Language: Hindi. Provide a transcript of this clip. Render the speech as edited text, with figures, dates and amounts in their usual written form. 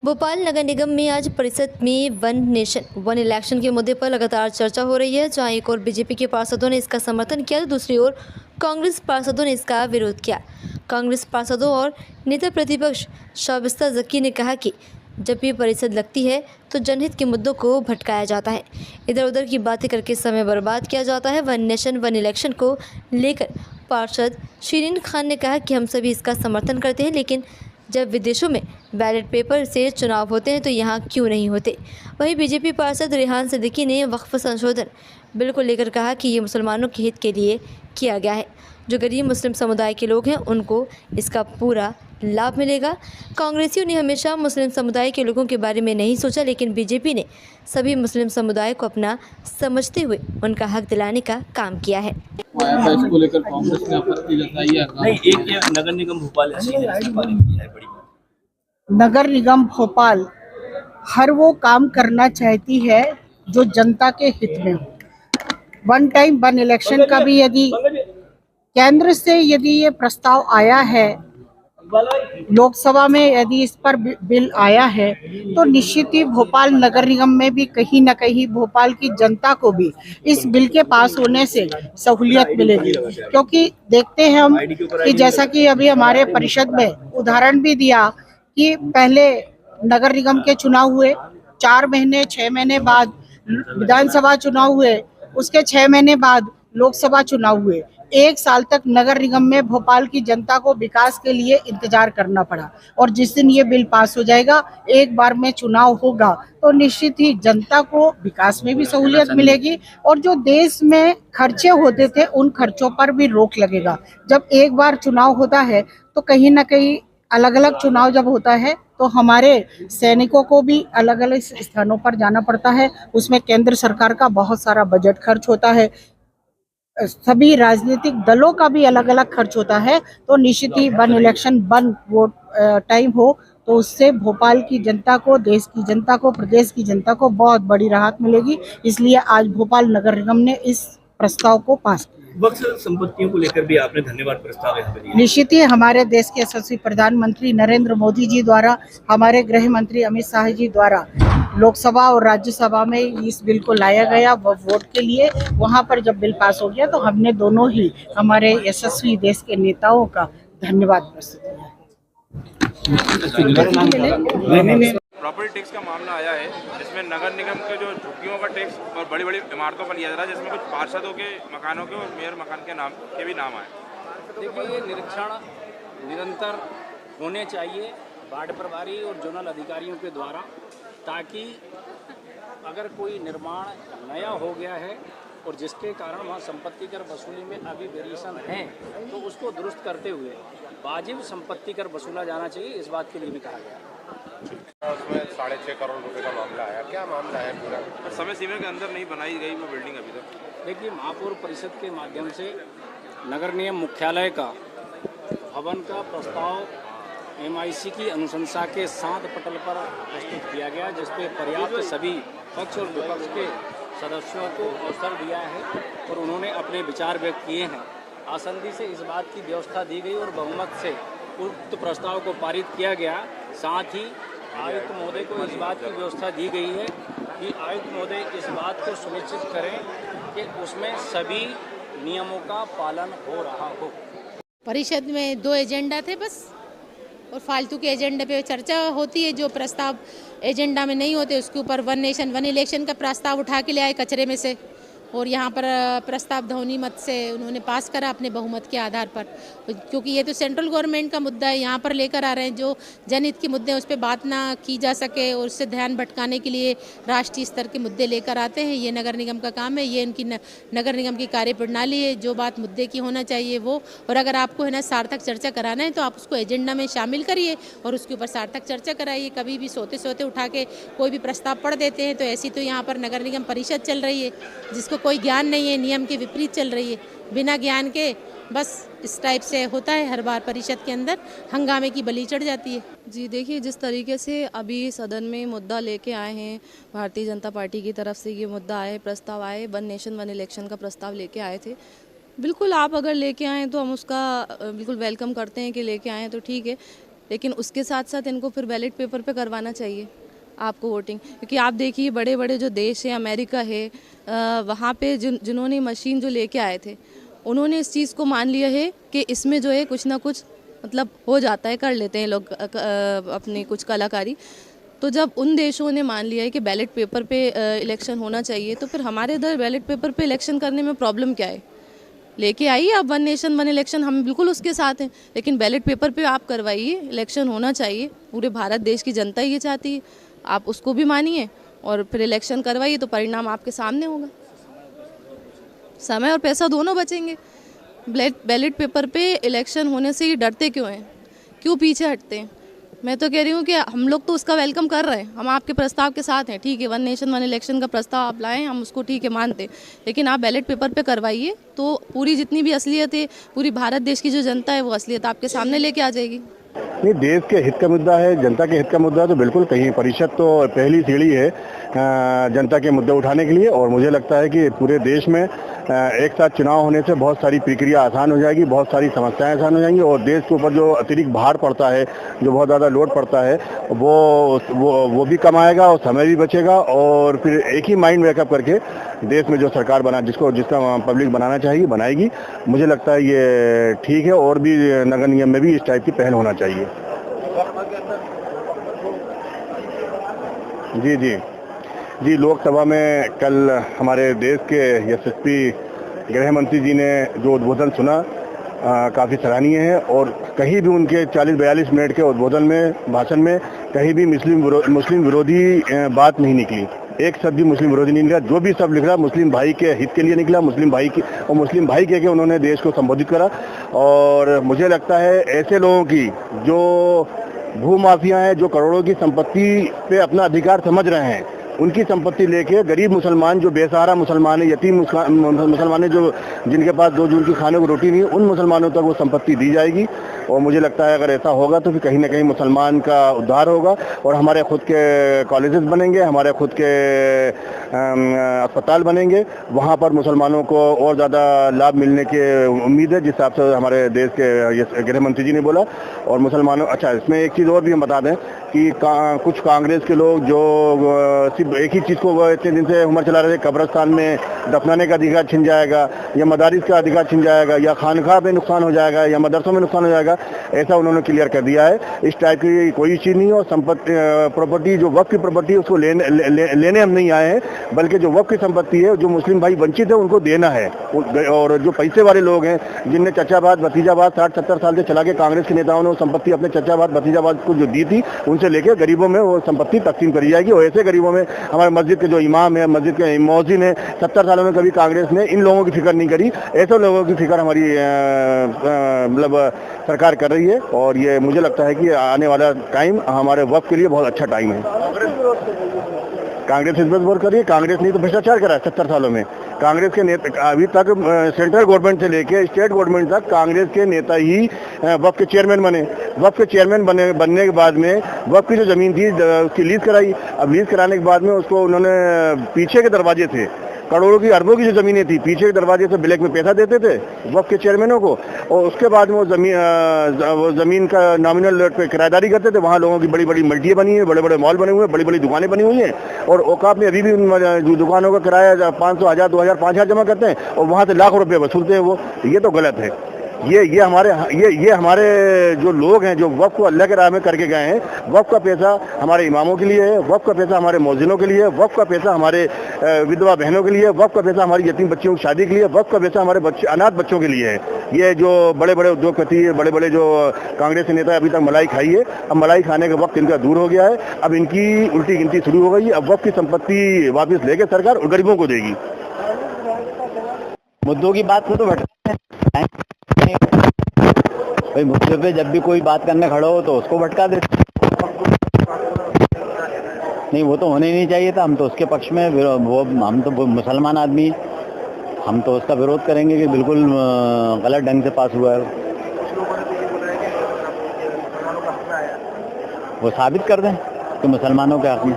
भोपाल नगर निगम में आज परिषद में वन नेशन वन इलेक्शन के मुद्दे पर लगातार चर्चा हो रही है। जहां एक ओर बीजेपी के पार्षदों ने इसका समर्थन किया तो दूसरी ओर कांग्रेस पार्षदों ने इसका विरोध किया। कांग्रेस पार्षदों और नेता प्रतिपक्ष शाबिस्ता जक्की ने कहा कि जब भी परिषद लगती है तो जनहित के मुद्दों को भटकाया जाता है, इधर उधर की बातें करके समय बर्बाद किया जाता है। वन नेशन वन इलेक्शन को लेकर पार्षद शिरीन खान ने कहा कि हम सभी इसका समर्थन करते हैं, लेकिन जब विदेशों में बैलेट पेपर से चुनाव होते हैं तो यहाँ क्यों नहीं होते। वहीं बीजेपी पार्षद रेहान सिद्दीकी ने वक्फ संशोधन बिल को लेकर कहा कि ये मुसलमानों के हित के लिए किया गया है, जो गरीब मुस्लिम समुदाय के लोग हैं उनको इसका पूरा लाभ मिलेगा। कांग्रेसियों ने हमेशा मुस्लिम समुदाय के लोगों के बारे में नहीं सोचा, लेकिन बीजेपी ने सभी मुस्लिम समुदाय को अपना समझते हुए उनका हक दिलाने का काम किया है। इसको लेकर कांग्रेस ने आपत्ति जताई है। नहीं, एक ये नगर निगम भोपाल ऐसी है जिसने पारित किया है बड़ी। नगर निगम भोपाल हर वो काम करना चाहती है जो जनता के हित में हो। वन टाइम वन इलेक्शन का भी यदि केंद्र से यदि ये प्रस्ताव आया है, लोकसभा में यदि इस पर बिल आया है, तो निश्चित ही भोपाल नगर निगम में भी कहीं न कहीं भोपाल की जनता को भी इस बिल के पास होने से सहूलियत मिलेगी। क्योंकि देखते हैं हम कि जैसा कि अभी हमारे परिषद में उदाहरण भी दिया कि पहले नगर निगम के चुनाव हुए, 4 महीने 6 महीने बाद विधानसभा चुनाव हुए, उसके 6 महीने बाद लोकसभा चुनाव हुए। 1 साल तक नगर निगम में भोपाल की जनता को विकास के लिए इंतजार करना पड़ा, और जिस दिन ये बिल पास हो जाएगा, एक बार में चुनाव होगा, तो निश्चित ही जनता को विकास में भी सहूलियत मिलेगी और जो देश में खर्चे होते थे उन खर्चों पर भी रोक लगेगा। जब एक बार चुनाव होता है तो कहीं ना कहीं अलग अलग चुनाव जब होता है तो हमारे सैनिकों को भी अलग अलग स्थानों पर जाना पड़ता है, उसमें केंद्र सरकार का बहुत सारा बजट खर्च होता है, सभी राजनीतिक दलों का भी अलग अलग खर्च होता है। तो निश्चित ही one election one vote time हो तो उससे भोपाल की जनता को, देश की जनता को, प्रदेश की जनता को बहुत बड़ी राहत मिलेगी। इसलिए आज भोपाल नगर निगम ने इस प्रस्ताव को पास किया। वक्फ संपत्तियों को लेकर भी आपने धन्यवाद प्रस्ताव यहाँ पे दिया। निश्चित ही हमारे देश के यशस्वी प्रधानमंत्री नरेंद्र मोदी जी द्वारा, हमारे गृह मंत्री अमित शाह जी द्वारा लोकसभा और राज्यसभा में इस बिल को लाया गया वोट के लिए। वहां पर जब बिल पास हो गया तो हमने दोनों ही हमारे यशस्वी देश के नेताओं का धन्यवाद प्रस्तुत किया। प्रॉपर्टी टैक्स का मामला आया है, जिसमें नगर निगम के जो झुग्गियों का टैक्स और बड़ी बड़ी इमारतों पर लिया जा रहा है, जिसमें कुछ पार्षदों के मकानों के और मेयर मकान के नाम के भी नाम आए। देखिए, ये निरीक्षण निरंतर होने चाहिए वार्ड प्रभारी और जोनल अधिकारियों के द्वारा, ताकि अगर कोई निर्माण नया हो गया है और जिसके कारण वहाँ संपत्ति कर वसूली में अभी वेरिएशन है, तो उसको दुरुस्त करते हुए वाजिब संपत्ति कर वसूला जाना चाहिए, इस बात के लिए भी कहा गया। उसमें 6.5 करोड़ रुपए का मामला आया, क्या मामला है पूरा? समय सीमा के अंदर नहीं बनाई गई वो बिल्डिंग अभी तक। देखिए, महापौर परिषद के माध्यम से नगर निगम मुख्यालय का भवन का प्रस्ताव MIC की अनुशंसा के 7 पटल पर प्रस्तुत किया गया, जिसपे पर्याप्त सभी पक्ष और विपक्ष के सदस्यों को अवसर दिया है और उन्होंने अपने विचार व्यक्त किए हैं। आसंदी से इस बात की व्यवस्था दी गई और बहुमत से उक्त प्रस्ताव को पारित किया गया। साथ ही आयुक्त महोदय को इस बात की व्यवस्था दी गई है कि आयुक्त महोदय इस बात को सुनिश्चित करें कि उसमें सभी नियमों का पालन हो रहा हो। परिषद में 2 एजेंडा थे बस, और फालतू के एजेंडे पे चर्चा होती है। जो प्रस्ताव एजेंडा में नहीं होते उसके ऊपर वन नेशन वन इलेक्शन का प्रस्ताव उठा के ले आए कचरे में से, और यहाँ पर प्रस्ताव ध्वनि मत से उन्होंने पास करा अपने बहुमत के आधार पर, क्योंकि ये तो सेंट्रल गवर्नमेंट का मुद्दा है। यहाँ पर लेकर आ रहे हैं जो जनहित के मुद्दे हैं, उस पर बात ना की जा सके और उससे ध्यान भटकाने के लिए राष्ट्रीय स्तर के मुद्दे लेकर आते हैं। ये नगर निगम का काम है, ये इनकी नगर निगम की कार्यप्रणाली है। जो बात मुद्दे की होना चाहिए वो, और अगर आपको है ना सार्थक चर्चा कराना है तो आप उसको एजेंडा में शामिल करिए और उसके ऊपर सार्थक चर्चा कराइए। कभी भी सोते सोते उठा के कोई भी प्रस्ताव पढ़ देते हैं तो ऐसी तो यहाँ पर नगर निगम परिषद चल रही है जिसको कोई ज्ञान नहीं है, नियम के विपरीत चल रही है, बिना ज्ञान के बस इस टाइप से होता है। हर बार परिषद के अंदर हंगामे की बलि चढ़ जाती है। जी देखिए, जिस तरीके से अभी सदन में मुद्दा लेके आए हैं भारतीय जनता पार्टी की तरफ से, ये मुद्दा आए, प्रस्ताव आए, वन नेशन वन इलेक्शन का प्रस्ताव लेके आए थे। बिल्कुल, आप अगर लेके आएँ तो हम उसका बिल्कुल वेलकम करते हैं कि लेके आएँ तो ठीक है, लेकिन उसके साथ साथ इनको फिर बैलेट पेपर पे करवाना चाहिए आपको वोटिंग, क्योंकि आप देखिए बड़े बड़े जो देश हैं, अमेरिका है, वहाँ पे जिन्होंने मशीन जो लेके आए थे उन्होंने इस चीज़ को मान लिया है कि इसमें जो है कुछ ना कुछ मतलब हो जाता है, कर लेते हैं लोग अपनी कुछ कलाकारी। तो जब उन देशों ने मान लिया है कि बैलेट पेपर पे इलेक्शन होना चाहिए, तो फिर हमारे इधर बैलेट पेपर पे इलेक्शन करने में प्रॉब्लम क्या है? लेके आइए आप वन नेशन वन इलेक्शन, हम बिल्कुल उसके साथ हैं, लेकिन बैलेट पेपर पे आप करवाइए, इलेक्शन होना चाहिए। पूरे भारत देश की जनता ये चाहती है, आप उसको भी मानिए और फिर इलेक्शन करवाइए, तो परिणाम आपके सामने होगा। समय और पैसा दोनों बचेंगे। बैलेट पेपर पे इलेक्शन होने से ही डरते क्यों हैं, क्यों पीछे हटते हैं? मैं तो कह रही हूँ कि हम लोग तो उसका वेलकम कर रहे हैं, हम आपके प्रस्ताव के साथ हैं, ठीक है, वन नेशन वन इलेक्शन का प्रस्ताव आप लाएं, हम उसको ठीक है मानते हैं, लेकिन आप बैलेट पेपर पे करवाइए तो पूरी जितनी भी असलियत है, पूरी भारत देश की जो जनता है वो असलियत आपके सामने लेके आ जाएगी। नहीं, देश के हित का मुद्दा है, जनता के हित का मुद्दा है, तो बिल्कुल कहीं परिषद तो पहली सीढ़ी है जनता के मुद्दे उठाने के लिए। और मुझे लगता है कि पूरे देश में एक साथ चुनाव होने से बहुत सारी प्रक्रिया आसान हो जाएगी, बहुत सारी समस्याएं आसान हो जाएंगी, और देश के ऊपर जो अतिरिक्त भार पड़ता है, जो बहुत ज़्यादा लोड पड़ता है, वो भी कम आएगा और समय भी बचेगा। और फिर एक ही माइंड मेकअप करके देश में जो सरकार जिसका पब्लिक बनाना चाहिए बनाएगी। मुझे लगता है ये ठीक है, और भी नगर निगम में भी इस टाइप की पहल होना चाहिए। जी, लोकसभा में कल हमारे देश के यशस्वी गृह मंत्री जी ने जो उद्बोधन सुना काफ़ी सराहनीय है, और कहीं भी उनके 40-42 मिनट के उद्बोधन में, भाषण में कहीं भी मुस्लिम विरोधी बात नहीं निकली, एक शब्द भी मुस्लिम विरोधी नहीं निकला। जो भी शब्द निकला मुस्लिम भाई के हित के लिए निकला, मुस्लिम भाई कह के उन्होंने देश को संबोधित करा। और मुझे लगता है ऐसे लोगों की जो भूमाफिया हैं, जो करोड़ों की संपत्ति पे अपना अधिकार समझ रहे हैं, उनकी संपत्ति लेके गरीब मुसलमान, जो बेसहारा मुसलमान है, यतीम मुसलमान है, जो जिनके पास 2 जून की खाने को रोटी नहीं है, उन मुसलमानों तक वो संपत्ति दी जाएगी। और मुझे लगता है अगर ऐसा होगा तो फिर कहीं ना कहीं मुसलमान का उद्धार होगा, और हमारे खुद के कॉलेजेस बनेंगे, हमारे खुद के अस्पताल बनेंगे, वहाँ पर मुसलमानों को और ज़्यादा लाभ मिलने की उम्मीद है, जिस हिसाब से हमारे देश के गृह मंत्री जी ने बोला। और मुसलमानों, अच्छा, इसमें एक चीज़ और भी हम बता दें कि कुछ कांग्रेस के लोग जो सिर्फ एक ही चीज़ को इतने दिन से उम्र चला रहे थे, कब्रिस्तान में दफनाने का अधिकार छिन जाएगा, या मदारिस का अधिकार छिन जाएगा, या खानखा में नुकसान हो जाएगा, या मदरसों में नुकसान हो जाएगा, ऐसा उन्होंने क्लियर कर दिया है। इस टाइप की कोई चीज़ नहीं है। और संपत्ति, प्रॉपर्टी, जो वक्फ की प्रॉपर्टी है, उसको लेने हम नहीं आए हैं, बल्कि जो वक्फ की संपत्ति है, जो मुस्लिम भाई वंचित है, उनको देना है। और जो पैसे वाले लोग हैं, जिनने चचाबाद भतीजाबाद 60-70 साल से चला के कांग्रेस के नेताओं ने वो संपत्ति अपने चचाबाद भतीजाबाद को जो दी थी, उनसे लेकर गरीबों में वो संपत्ति तकसीम करी जाएगी। और ऐसे गरीबों में हमारे मस्जिद के जो इमाम है, मस्जिद के मौजिन है, 70 सालों में कभी कांग्रेस ने इन लोगों की फिक्र नहीं करी। ऐसे लोगों की फिक्र हमारी मतलब सरकार कर रही है। और ये मुझे लगता है कि आने वाला टाइम हमारे वक्त के लिए बहुत अच्छा टाइम है। कांग्रेस इस पर विरोध कर रही है। कांग्रेस ने तो भ्रष्टाचार करा है 70 सालों में। कांग्रेस के नेता अभी तक सेंट्रल गवर्नमेंट से लेके स्टेट गवर्नमेंट तक कांग्रेस के नेता ही वक्फ के चेयरमैन बने। वक्फ के चेयरमैन बनने के बाद में वक्फ की जो जमीन थी उसकी लीज कराई। अब लीज कराने के बाद में उसको उन्होंने पीछे के दरवाजे थे, करोड़ों की अरबों की जो जमीनें थी, पीछे के दरवाजे से ब्लैक में पैसा देते थे वक्फ के चेयरमैनों को, और उसके बाद में वो जमीन का नॉमिनल रेट पे किराएदारी करते थे। वहाँ लोगों की बड़ी बड़ी मल्टियाँ बनी हैं, बड़े बड़े मॉल बने हुए हैं, बड़ी बड़ी दुकानें बनी हुई हैं, और औकाफ में अभी भी उन दुकानों का किराया 500, 1000, 2000, 5000 जमा करते हैं, और वहाँ से लाखों रुपये वसूलते हैं वो। ये तो गलत है। ये हमारे जो लोग हैं, जो वक्फ को अल्लाह के राह में करके गए हैं, वक्फ का पैसा हमारे इमामों के लिए है, वक्फ का पैसा हमारे मौजिनों के लिए है, वक्फ का पैसा हमारे विधवा बहनों के लिए, वक्फ का पैसा हमारी यतीम बच्चियों की शादी के लिए, वक्फ का पैसा हमारे अनाथ बच्चों के लिए है। ये जो बड़े बड़े उद्योगपति, बड़े बड़े जो कांग्रेस के नेता अभी तक मलाई खाई है, अब मलाई खाने का वक्त इनका दूर हो गया है। अब इनकी उल्टी गिनती शुरू हो गई। अब वक्फ की संपत्ति वापस लेके सरकार गरीबों को देगी। मुद्दों की बात को तो भाई, मुद्दे पे जब भी कोई बात करने खड़ा हो तो उसको भटका देते। नहीं, वो तो होने ही नहीं चाहिए था। हम तो उसके पक्ष में, वो हम तो मुसलमान आदमी, हम तो उसका विरोध करेंगे कि बिल्कुल गलत ढंग से पास हुआ है। वो साबित कर दें कि मुसलमानों के हक में